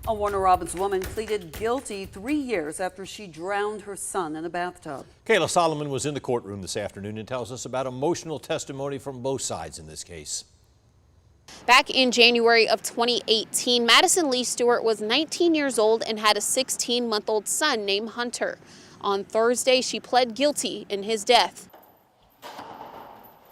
A Warner Robins woman pleaded guilty 3 years after she drowned her son in a bathtub. Kayla Solomon was in the courtroom this afternoon and tells us about emotional testimony from both sides in this case. Back in January of 2018, Madison Lee Stewart was 19 years old and had a 16-month-old son named Hunter. On Thursday, she pled guilty in his death.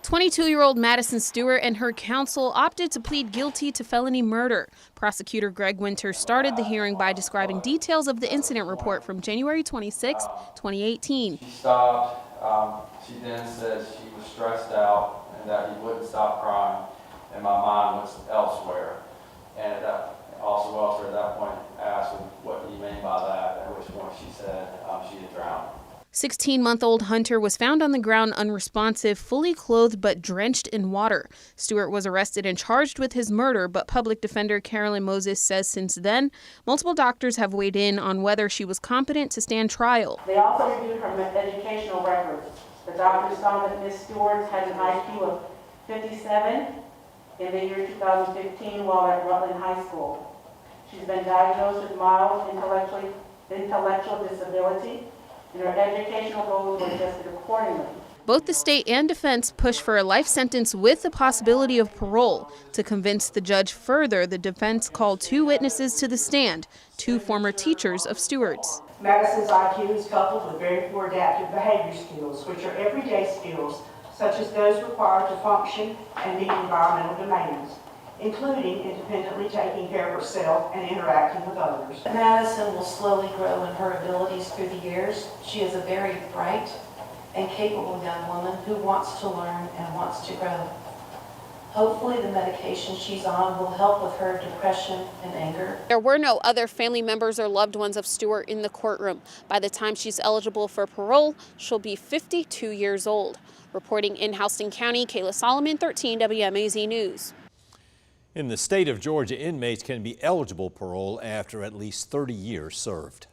22-year-old Madison Stewart and her counsel opted to plead guilty to felony murder. Prosecutor Greg Winters started the hearing by describing details of the incident report from January 26, 2018. She stopped. She then said she was stressed out and that he wouldn't stop crying, and my mind was elsewhere. And also at that point asked what do you mean by that, at which point she said she had drowned. 16-month-old Hunter was found on the ground unresponsive, fully clothed but drenched in water. Stewart was arrested and charged with his murder, but public defender Carolyn Moses says since then, multiple doctors have weighed in on whether she was competent to stand trial. They also reviewed her educational records. The doctors found that Ms. Stewart had an IQ of 57 in the year 2015 while at Rutland High School. She's been diagnosed with mild intellectual disability, and her educational goals were adjusted accordingly. Both the state and defense pushed for a life sentence with the possibility of parole. To convince the judge further, the defense called 2 witnesses to the stand, 2 former teachers of Stewart's. Madison's IQ is coupled with very poor adaptive behavior skills, which are everyday skills, such as those required to function and meet environmental demands, including independently taking care of herself and interacting with others. Madison will slowly grow in her abilities through the years. She is a very bright and capable young woman who wants to learn and wants to grow. Hopefully the medication she's on will help with her depression and anger. There were no other family members or loved ones of Stewart in the courtroom. By the time she's eligible for parole, she'll be 52 years old. Reporting in Houston County, Kayla Solomon, 13 WMAZ News. In the state of Georgia, inmates can be eligible parole after at least 30 years served.